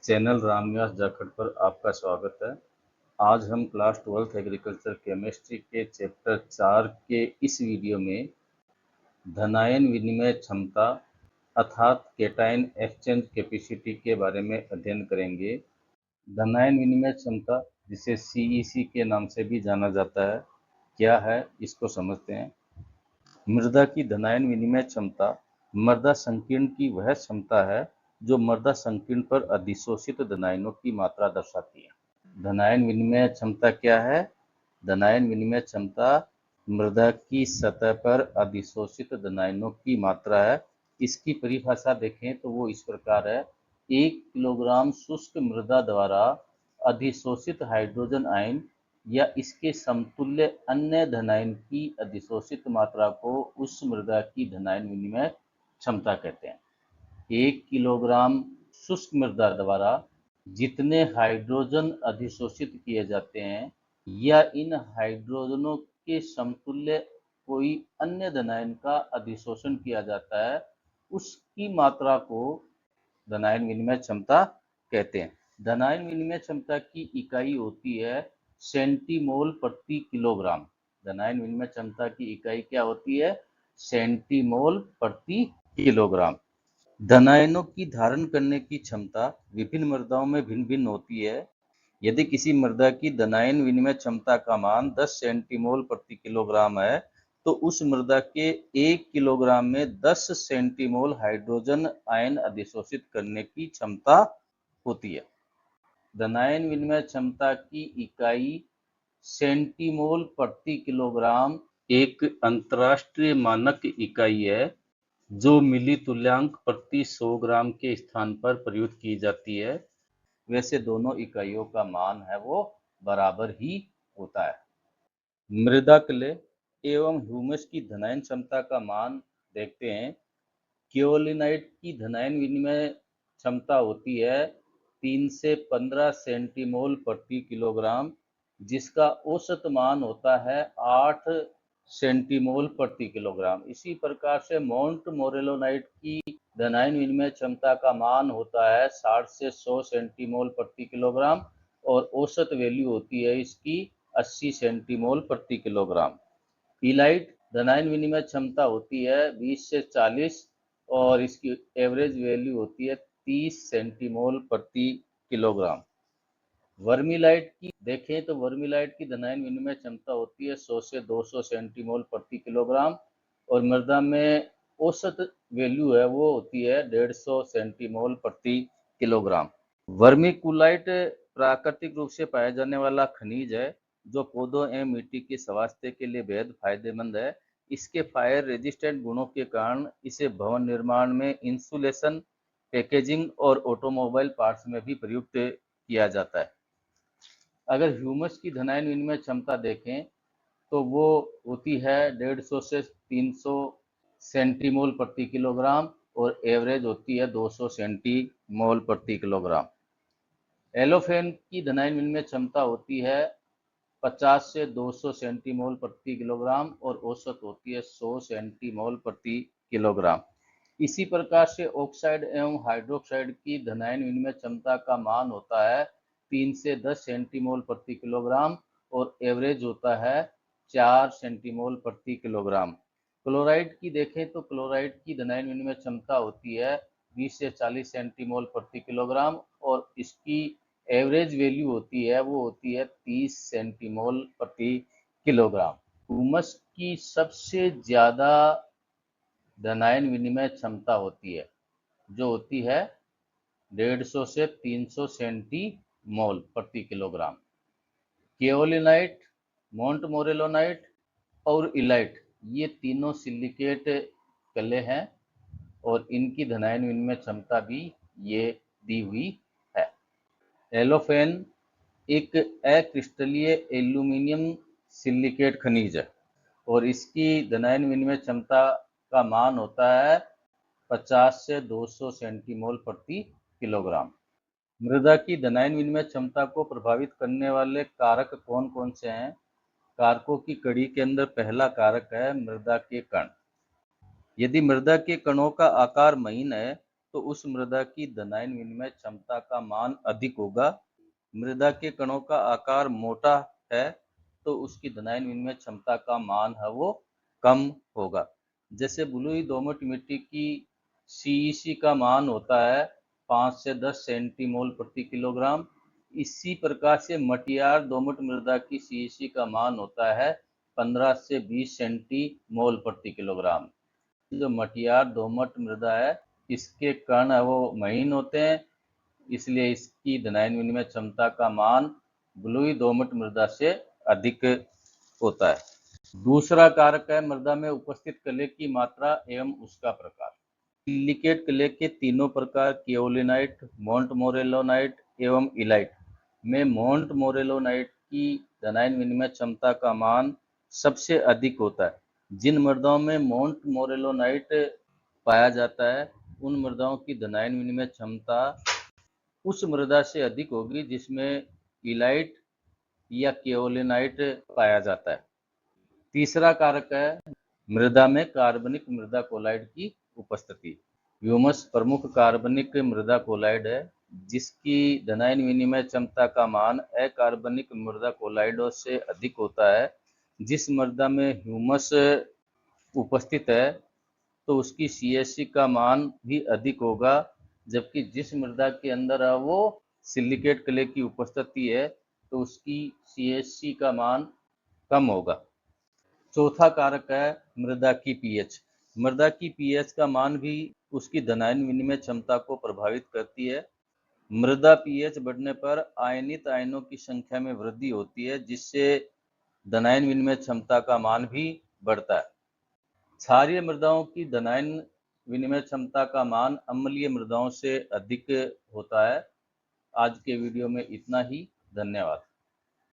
Channel Ramniwas Jakhar पर आपका स्वागत है। आज हम क्लास 12th एग्रीकल्चर केमिस्ट्री के चैप्टर 4 के इस वीडियो में धनायन विनिमय क्षमता अर्थात कैटायन एक्सचेंज कैपेसिटी के बारे में अध्ययन करेंगे। धनायन विनिमय क्षमता, जिसे CEC के नाम से भी जाना जाता है, क्या है इसको समझते हैं। मृदा की धनायन विनिमय क्षमता मृदा संकीर्ण की वह क्षमता है जो मृदा संकीर्ण पर अधिशोषित धनायनों की मात्रा दर्शाती है। धनायन विनिमय क्षमता क्या है? धनायन विनिमय क्षमता मृदा की सतह पर अधिशोषित धनायनों की मात्रा है। इसकी परिभाषा देखें तो वो इस प्रकार है: 1 किलोग्राम शुष्क मृदा द्वारा अधिशोषित हाइड्रोजन आयन या इसके समतुल्य अन्य धनायन की अधिशोषित मात्रा को उस मृदा की धनायन विनिमय क्षमता कहते हैं। 1 किलोग्राम शुष्क मृदा द्वारा जितने हाइड्रोजन अधिशोषित किए जाते हैं या इन हाइड्रोजनों के समतुल्य कोई अन्य धनायन का अधिशोषण किया जाता है, उसकी मात्रा को धनायन विनिमय क्षमता कहते हैं। धनायन विनिमय क्षमता की इकाई होती है सेंटीमोल प्रति किलोग्राम। धनायन विनिमय क्षमता की इकाई क्या होती है? सेंटीमोल प्रति किलोग्राम। धनायनों की धारण करने की क्षमता विभिन्न मृदाओं में भिन्न भिन्न होती है। यदि किसी मृदा की धनायन विनिमय क्षमता का मान 10 सेंटीमोल प्रति किलोग्राम है तो उस मृदा के 1 किलोग्राम में 10 सेंटीमोल हाइड्रोजन आयन अधिशोषित करने की क्षमता होती है। धनायन विनिमय क्षमता की इकाई सेंटीमोल प्रति किलोग्राम एक अंतरराष्ट्रीय मानक इकाई है जो मिली तुल्यांक प्रति 100 ग्राम के स्थान पर प्रयुक्त की जाती है। वैसे दोनों इकाइयों का मान है वो बराबर ही होता है। मृदा क्ले एवं ह्यूमस की धनायन क्षमता का मान देखते हैं। केओलिनाइट की धनायन विनिमय क्षमता होती है 3 से 15 सेंटीमोल प्रति किलोग्राम, जिसका औसत मान होता है 8 सेंटीमोल प्रति किलोग्राम। इसी प्रकार से माउंट मोरेलोनाइट की धनायन विनिमय क्षमता का मान होता है 60 से 100 सेंटीमोल प्रति किलोग्राम और औसत वैल्यू होती है इसकी 80 सेंटीमोल प्रति किलोग्राम। इलाइट धनायन विनिमय क्षमता होती है 20 से 40 और इसकी एवरेज वैल्यू होती है 30 सेंटीमोल प्रति किलोग्राम। वर्मीलाइट की देखें तो वर्मीलाइट की धनायन विनिमय क्षमता होती है 100 से 200 सेंटीमोल प्रति किलोग्राम और मृदा में औसत वैल्यू है वो होती है 150 सेंटीमोल प्रति किलोग्राम। वर्मीकुलाइट प्राकृतिक रूप से पाया जाने वाला खनिज है जो पौधों एवं मिट्टी के स्वास्थ्य के लिए बेहद फायदेमंद है। इसके फायर रेजिस्टेंट गुणों के कारण इसे भवन निर्माण में, इंसुलेशन, पैकेजिंग और ऑटोमोबाइल पार्ट्स में भी प्रयुक्त किया जाता है। अगर ह्यूमस की धनायन विनिमय क्षमता देखें तो वो होती है 150 से 300 सेंटीमोल प्रति किलोग्राम और एवरेज होती है 200 सेंटीमोल प्रति किलोग्राम। एलोफेन की धनायन विनिमय क्षमता होती है 50 से 200 सेंटीमोल प्रति किलोग्राम और औसत होती है 100 सेंटीमोल प्रति किलोग्राम। इसी प्रकार से ऑक्साइड एवं हाइड्रोक्साइड की धनायन विनिमय क्षमता का मान होता है 3 से 10 सेंटीमोल प्रति किलोग्राम और एवरेज होता है 4 सेंटीमोल प्रति किलोग्राम। क्लोराइड की देखें तो क्लोराइड की धनायन विनिमय क्षमता होती है 20 से 40 सेंटीमोल प्रति किलोग्राम और इसकी एवरेज वैल्यू होती है वो होती है 30 सेंटीमोल प्रति किलोग्राम। ह्यूमस की सबसे ज्यादा धनायन विनिमय क्षमता होती है जो होती है 150 से 300 सेंटीमोल प्रति किलोग्राम। केओलिनाइट, माउंट मोरेलोनाइट और इलाइट ये तीनों सिलिकेट कले हैं और इनकी धनायन विनिमय क्षमता भी ये दी हुई है। एलोफेन एक अक्रिस्टलीय एल्यूमिनियम सिलिकेट खनिज है और इसकी धनायन विनिमय क्षमता का मान होता है 50 से 200 सेंटीमोल प्रति किलोग्राम। मृदा की धनायन विनिमय क्षमता को प्रभावित करने वाले कारक कौन कौन से हैं? कारकों की कड़ी के अंदर पहला कारक है मृदा के कण। यदि मृदा के कणों का आकार महीन है तो उस मृदा की धनायन विनिमय क्षमता का मान अधिक होगा। मृदा के कणों का आकार मोटा है तो उसकी धनायन विनिमय क्षमता का मान है वो कम होगा। जैसे बलुई दोमट मिट्टी की सीईसी का मान होता है 5 से 10 सेंटीमोल प्रति किलोग्राम। इसी प्रकार से मटियार दोमट मृदा की सीईसी का मान होता है 15 से 20 सेंटीमोल प्रति किलोग्राम। जो मटियार दोमट मृदा है इसके कण है वो महीन होते हैं, इसलिए इसकी धनायन विनिमय क्षमता का मान बलुई दोमट मृदा से अधिक होता है। दूसरा कारक है मृदा में उपस्थित कले की मात्रा एवं उसका प्रकार। सिलिकेट क्ले के तीनों प्रकार केओलिनाइट, मोंट मोरेलोनाइट एवं इलाइट में मोंट मोरेलोनाइट की धनायन विनिमय क्षमता का मान सबसे अधिक होता है। जिन मृदाओं में मोंट मोरेलोनाइट पाया जाता है उन मृदाओं की धनायन विनिमय क्षमता उस मृदा से अधिक होगी जिसमें इलाइट या केओलिनाइट पाया जाता है। तीसरा कारक है मृदा में कार्बनिक मृदा कोलाइड की उपस्थिति। ह्यूमस प्रमुख कार्बनिक मृदा कोलाइड है जिसकी धनायन विनिमय क्षमता का मान अकार्बनिक मृदा कोलाइडों से अधिक होता है। जिस मृदा में ह्यूमस उपस्थित है तो उसकी सीएससी का मान भी अधिक होगा, जबकि जिस मृदा के अंदर वो सिलिकेट क्ले की उपस्थिति है तो उसकी सीएससी का मान कम होगा। चौथा कारक है मृदा की पीएच। मृदा की पीएच का मान भी उसकी धनायन विनिमय क्षमता को प्रभावित करती है। मृदा पीएच बढ़ने पर आयनित आयनों की संख्या में वृद्धि होती है जिससे धनायन विनिमय क्षमता का मान भी बढ़ता है। क्षारीय मृदाओं की धनायन विनिमय क्षमता का मान अम्लीय मृदाओं से अधिक होता है। आज के वीडियो में इतना ही। धन्यवाद।